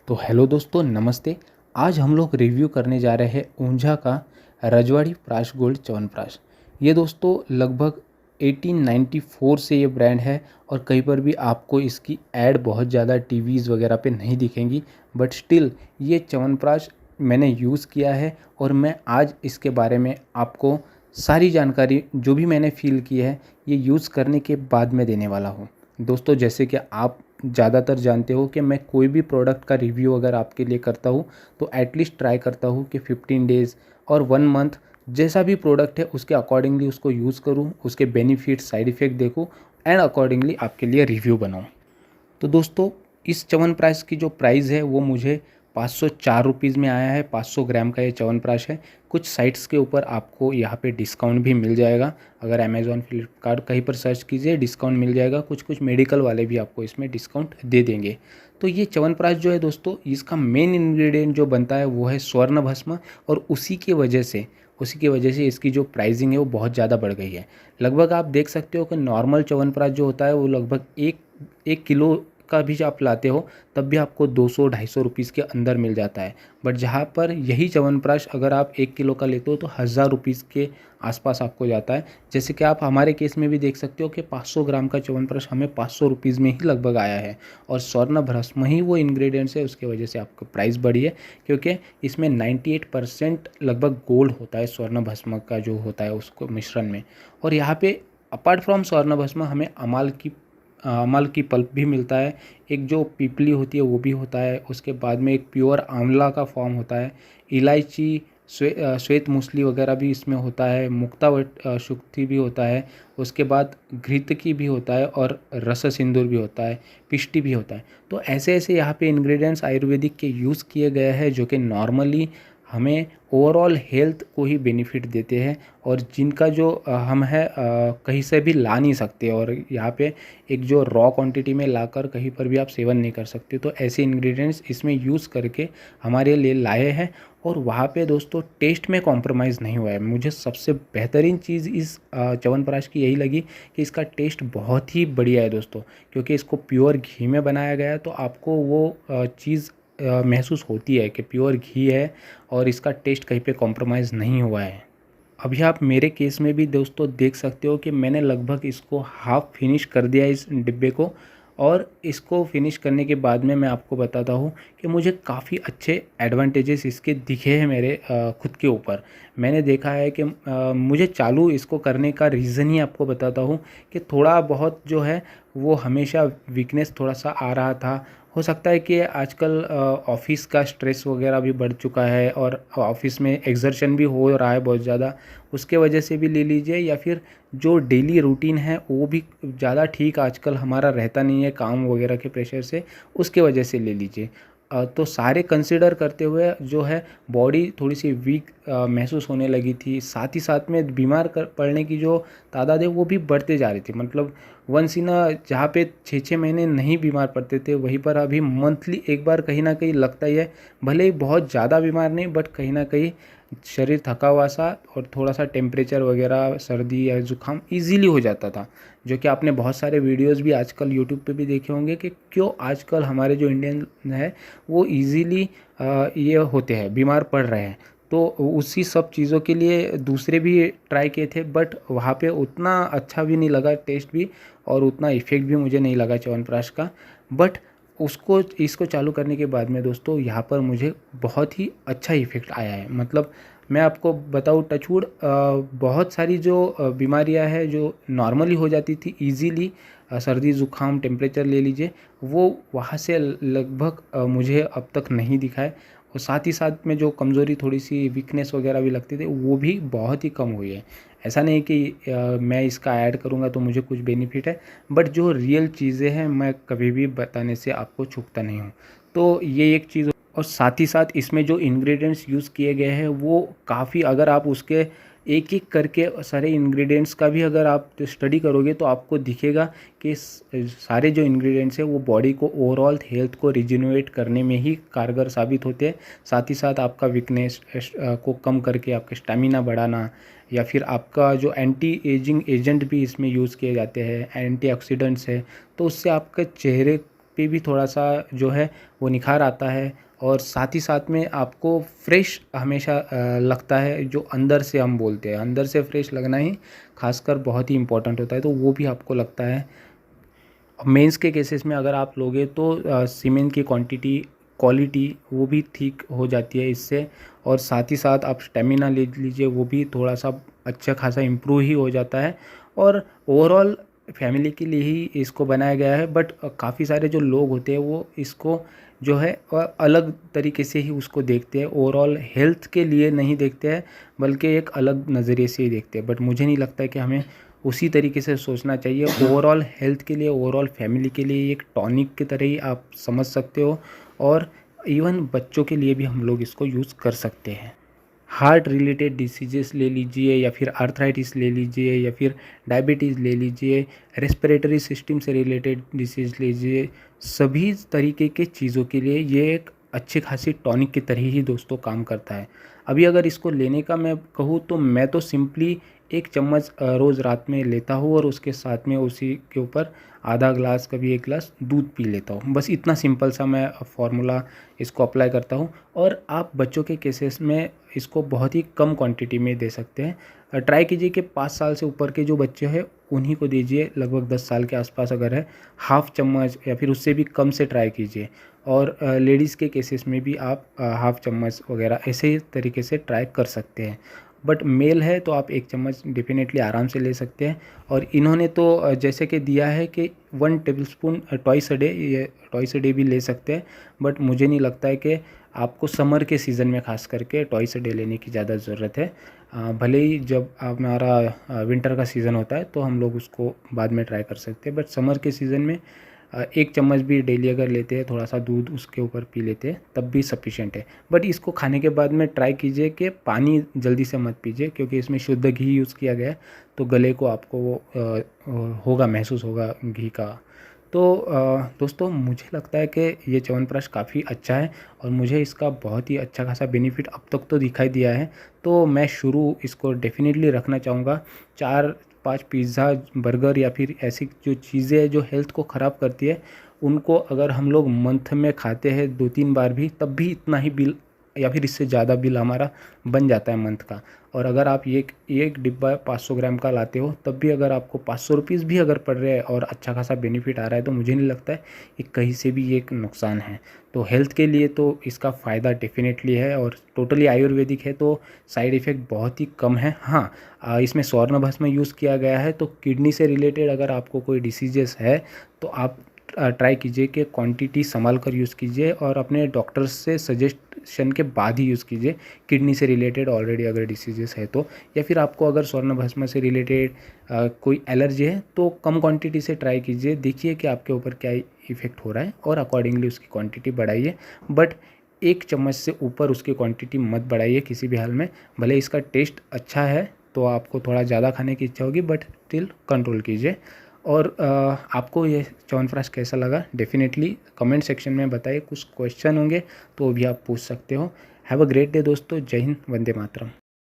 तो हेलो दोस्तों, नमस्ते। आज हम लोग रिव्यू करने जा रहे हैं ऊंझा का रजवाड़ी प्राश गोल्ड च्यवनप्राश। ये दोस्तों लगभग 1894 से ये ब्रांड है और कहीं पर भी आपको इसकी ऐड बहुत ज़्यादा टीवीज़ वगैरह पे नहीं दिखेंगी, बट स्टिल ये च्यवनप्राश मैंने यूज़ किया है और मैं आज इसके बारे में आपको सारी जानकारी जो भी मैंने फील की है ये यूज़ करने के बाद में देने वाला हूँ। दोस्तों, जैसे कि आप ज़्यादातर जानते हो कि मैं कोई भी प्रोडक्ट का रिव्यू अगर आपके लिए करता हूँ तो एटलीस्ट ट्राई करता हूँ कि 15 डेज़ और 1 मंथ जैसा भी प्रोडक्ट है उसके अकॉर्डिंगली उसको यूज़ करूँ, उसके बेनिफिट साइड इफ़ेक्ट देखूँ एंड अकॉर्डिंगली आपके लिए रिव्यू बनाऊँ। तो दोस्तों, इस च्यवनप्राश की जो प्राइस है वो मुझे 504 रुपीज़ में आया है। 500 ग्राम का ये च्यवनप्राश है। कुछ साइट्स के ऊपर आपको यहाँ पे डिस्काउंट भी मिल जाएगा। अगर अमेज़ॉन, फ्लिपकार्ट कहीं पर सर्च कीजिए डिस्काउंट मिल जाएगा। कुछ मेडिकल वाले भी आपको इसमें डिस्काउंट दे देंगे। तो ये च्यवनप्राश जो है दोस्तों, इसका मेन इंग्रेडिएंट जो बनता है वो है स्वर्ण भस्म, और उसी की वजह से इसकी जो प्राइसिंग है वो बहुत ज़्यादा बढ़ गई है। लगभग आप देख सकते हो कि नॉर्मल च्यवनप्राश जो होता है वो लगभग एक किलो का भी आप लाते हो तब भी आपको 200-250 रुपीज़ के अंदर मिल जाता है। बट जहाँ पर यही च्यवनप्राश अगर आप 1 किलो का लेते हो तो 1000 रुपीज़ के आसपास आपको जाता है। जैसे कि आप हमारे केस में भी देख सकते हो कि 500 ग्राम का च्यवनप्राश हमें 500 रुपीज़ में ही लगभग आया है, और स्वर्ण भस्म ही वो इंग्रेडिएंट्स है, उसकी वजह से आपको प्राइस बढ़ी है, क्योंकि इसमें 98% लगभग गोल्ड होता है स्वर्ण भस्म का जो होता है उसको मिश्रण में। और यहाँ पे अपार्ट फ्रॉम स्वर्ण भस्म हमें अमल की पल्प भी मिलता है। एक जो पीपली होती है वो भी होता है। उसके बाद में एक प्योर आंवला का फॉर्म होता है। इलायची, श्वेत मूसली वगैरह भी इसमें होता है। मुक्तावट शुक्ति भी होता है। उसके बाद घृतकी भी होता है और रस सिंदूर भी होता है, पिष्टी भी होता है। तो ऐसे ऐसे यहाँ पे इंग्रेडिएंट्स आयुर्वेदिक के यूज़ किए गए हैं जो कि नॉर्मली हमें ओवरऑल हेल्थ को ही बेनिफिट देते हैं, और जिनका जो हम है कहीं से भी ला नहीं सकते, और यहाँ पे एक जो रॉ क्वांटिटी में लाकर कहीं पर भी आप सेवन नहीं कर सकते। तो ऐसे इंग्रेडिएंट्स इसमें यूज़ करके हमारे लिए लाए हैं, और वहाँ पे दोस्तों टेस्ट में कॉम्प्रोमाइज़ नहीं हुआ है। मुझे सबसे बेहतरीन चीज़ इस च्यवनप्राश की यही लगी कि इसका टेस्ट बहुत ही बढ़िया है दोस्तों, क्योंकि इसको प्योर घी में बनाया गया है। तो आपको वो चीज़ महसूस होती है कि प्योर घी है और इसका टेस्ट कहीं पे कॉम्प्रोमाइज़ नहीं हुआ है। अभी आप मेरे केस में भी दोस्तों देख सकते हो कि मैंने लगभग इसको हाफ़ फिनिश कर दिया इस डिब्बे को, और इसको फिनिश करने के बाद में मैं आपको बताता हूँ कि मुझे काफ़ी अच्छे एडवांटेजेस इसके दिखे हैं मेरे खुद के ऊपर। मैंने देखा है कि मुझे चालू इसको करने का रीज़न ही आपको बताता हूँ कि थोड़ा बहुत जो है वो हमेशा वीकनेस थोड़ा सा आ रहा था। हो सकता है कि आजकल ऑफ़िस का स्ट्रेस वगैरह भी बढ़ चुका है, और ऑफ़िस में एक्सर्शन भी हो रहा है बहुत ज़्यादा, उसके वजह से भी ले लीजिए, या फिर जो डेली रूटीन है वो भी ज़्यादा ठीक आजकल हमारा रहता नहीं है काम वगैरह के प्रेशर से, उसके वजह से ले लीजिए। तो सारे कंसिडर करते हुए जो है बॉडी थोड़ी सी वीक महसूस होने लगी थी। साथ ही साथ में बीमार पड़ने की जो तादाद है वो भी बढ़ते जा रही थी। मतलब वंस इन जहाँ पे 6-6 महीने नहीं बीमार पड़ते थे, वहीं पर अभी मंथली एक बार कहीं ना कहीं लगता ही है। भले ही बहुत ज़्यादा बीमार नहीं, बट कहीं ना कहीं शरीर थका हुआ सा, और थोड़ा सा टेम्परेचर वगैरह सर्दी या जुकाम इजीली हो जाता था, जो कि आपने बहुत सारे वीडियोस भी आजकल यूट्यूब पे भी देखे होंगे कि क्यों आजकल हमारे जो इंडियन है वो इजीली ये होते हैं, बीमार पड़ रहे हैं। तो उसी सब चीज़ों के लिए दूसरे भी ट्राई किए थे, बट वहाँ पे उतना अच्छा भी नहीं लगा टेस्ट भी, और उतना इफ़ेक्ट भी मुझे नहीं लगा च्यवनप्राश का। बट इसको चालू करने के बाद में दोस्तों यहाँ पर मुझे बहुत ही अच्छा इफ़ेक्ट आया है। मतलब मैं आपको बताऊँ, टचवुड बहुत सारी जो बीमारियाँ हैं जो नॉर्मली हो जाती थी ईज़िली, सर्दी ज़ुकाम टेम्परेचर ले लीजिए, वो वहाँ से लगभग मुझे अब तक नहीं दिखा है। और साथ ही साथ में जो कमज़ोरी, थोड़ी सी वीकनेस वगैरह भी लगती थी, वो भी बहुत ही कम हुई है। ऐसा नहीं कि मैं इसका ऐड करूँगा तो मुझे कुछ बेनिफिट है, बट जो रियल चीज़ें हैं मैं कभी भी बताने से आपको चूकता नहीं हूँ। तो ये एक चीज़, और साथ ही साथ इसमें जो इंग्रेडिएंट्स यूज़ किए गए हैं वो काफ़ी, अगर आप उसके एक एक करके सारे इंग्रेडिएंट्स का भी अगर आप स्टडी करोगे तो आपको दिखेगा कि सारे जो इंग्रेडिएंट्स हैं वो बॉडी को ओवरऑल हेल्थ को रिजेन्युएट करने में ही कारगर साबित होते हैं। साथ ही साथ आपका वीकनेस को कम करके आपका स्टेमिना बढ़ाना, या फिर आपका जो एंटी एजिंग एजेंट भी इसमें यूज़ किए जाते हैं, एंटीऑक्सीडेंट्स है, तो उससे आपके चेहरे पे भी थोड़ा सा जो है वो निखार आता है, और साथ ही साथ में आपको फ्रेश हमेशा लगता है। जो अंदर से हम बोलते हैं, अंदर से फ्रेश लगना ही खासकर बहुत ही इम्पोर्टेंट होता है, तो वो भी आपको लगता है। मेंस के केसेस में अगर आप लोगे तो सीमेंट की क्वालिटी वो भी ठीक हो जाती है इससे, और साथ ही साथ आप स्टेमिना ले लीजिए, वो भी थोड़ा सा अच्छा खासा इम्प्रूव ही हो जाता है। और ओवरऑल फैमिली के लिए ही इसको बनाया गया है, बट काफ़ी सारे जो लोग होते हैं वो इसको जो है अलग तरीके से ही उसको देखते हैं। ओवरऑल हेल्थ के लिए नहीं देखते हैं, बल्कि एक अलग नज़रिए से ही देखते हैं। बट मुझे नहीं लगता है कि हमें उसी तरीके से सोचना चाहिए। ओवरऑल हेल्थ के लिए, ओवरऑल फैमिली के लिए एक टॉनिक की तरह ही आप समझ सकते हो, और इवन बच्चों के लिए भी हम लोग इसको यूज़ कर सकते हैं। हार्ट रिलेटेड डिसीजेस ले लीजिए, या फिर आर्थराइटिस ले लीजिए, या फिर डायबिटीज़ ले लीजिए, रेस्पिरेटरी सिस्टम से रिलेटेड डिसीज़ लीजिए, सभी तरीके के चीज़ों के लिए ये एक अच्छी खासी टॉनिक की तरह ही दोस्तों काम करता है। अभी अगर इसको लेने का मैं कहूँ तो मैं तो सिंपली 1 चम्मच रोज़ रात में लेता हूँ, और उसके साथ में उसी के ऊपर आधा ग्लास, कभी 1 ग्लास दूध पी लेता हूँ। बस इतना सिंपल सा मैं फार्मूला इसको अप्लाई करता हूँ। और आप बच्चों के केसेस में इसको बहुत ही कम क्वांटिटी में दे सकते हैं। ट्राई कीजिए कि 5 साल से ऊपर के जो बच्चे हैं उन्हीं को दीजिए, लगभग 10 साल के आसपास अगर है हाफ़ चम्मच या फिर उससे भी कम से ट्राई कीजिए। और लेडीज़ के केसेस में भी आप हाफ़ चम्मच वगैरह ऐसे ही तरीके से ट्राई कर सकते हैं। बट मेल है तो आप 1 चम्मच डेफिनेटली आराम से ले सकते हैं। और इन्होंने तो जैसे कि दिया है कि 1 टेबलस्पून ट्वाइस अ डे, ये ट्वाइस अ डे भी ले सकते हैं। बट मुझे नहीं लगता है कि आपको समर के सीज़न में खास करके ट्वाइस अ डे लेने की ज़्यादा ज़रूरत है। भले ही जब हमारा विंटर का सीज़न होता है तो हम लोग उसको बाद में ट्राई कर सकते हैं, बट समर के सीज़न में 1 चम्मच भी डेली अगर लेते हैं, थोड़ा सा दूध उसके ऊपर पी लेते हैं, तब भी सफिशिएंट है। बट इसको खाने के बाद में ट्राई कीजिए कि पानी जल्दी से मत पीजिए, क्योंकि इसमें शुद्ध घी यूज़ किया गया है, तो गले को आपको वो महसूस होगा घी का। तो दोस्तों मुझे लगता है कि ये च्यवनप्राश काफ़ी अच्छा है, और मुझे इसका बहुत ही अच्छा खासा बेनिफिट अब तक तो दिखाई दिया है। तो मैं शुरू इसको डेफ़िनेटली रखना चाहूँगा। 4-5 पिज़्ज़ा, बर्गर या फिर ऐसी जो चीज़ें हैं जो हेल्थ को ख़राब करती है, उनको अगर हम लोग मंथ में खाते हैं 2-3 बार भी, तब भी इतना ही बिल या फिर इससे ज़्यादा बिल हमारा बन जाता है मंथ का। और अगर आप ये एक डिब्बा 500 ग्राम का लाते हो, तब भी अगर आपको 500 रुपीज़ भी अगर पड़ रहे हैं और अच्छा खासा बेनिफिट आ रहा है, तो मुझे नहीं लगता है कि कहीं से भी ये एक नुकसान है। तो हेल्थ के लिए तो इसका फ़ायदा डेफिनेटली है, और टोटली आयुर्वेदिक है तो साइड इफ़ेक्ट बहुत ही कम है। हाँ, इसमें स्वर्ण भस्म यूज़ किया गया है, तो किडनी से रिलेटेड अगर आपको कोई डिसीजेस है तो आप ट्राई कीजिए कि क्वांटिटी संभाल कर यूज़ कीजिए, और अपने डॉक्टर से सजेशन के बाद ही यूज़ कीजिए। किडनी से रिलेटेड ऑलरेडी अगर डिसीजेस है तो, या फिर आपको अगर स्वर्ण भस्म से रिलेटेड कोई एलर्जी है तो कम क्वांटिटी से ट्राई कीजिए, देखिए कि आपके ऊपर क्या इफ़ेक्ट हो रहा है, और अकॉर्डिंगली उसकी क्वांटिटी बढ़ाइए। बट 1 चम्मच से ऊपर उसकी क्वांटिटी मत बढ़ाइए किसी भी हाल में। भले इसका टेस्ट अच्छा है तो आपको थोड़ा ज़्यादा खाने की इच्छा होगी, बट स्टिल कंट्रोल कीजिए। और आपको ये च्यवनप्राश कैसा लगा डेफिनेटली कमेंट सेक्शन में बताइए। कुछ क्वेश्चन होंगे तो भी आप पूछ सकते हो। हैव अ ग्रेट डे दोस्तों। जय हिंद, वंदे मातरम।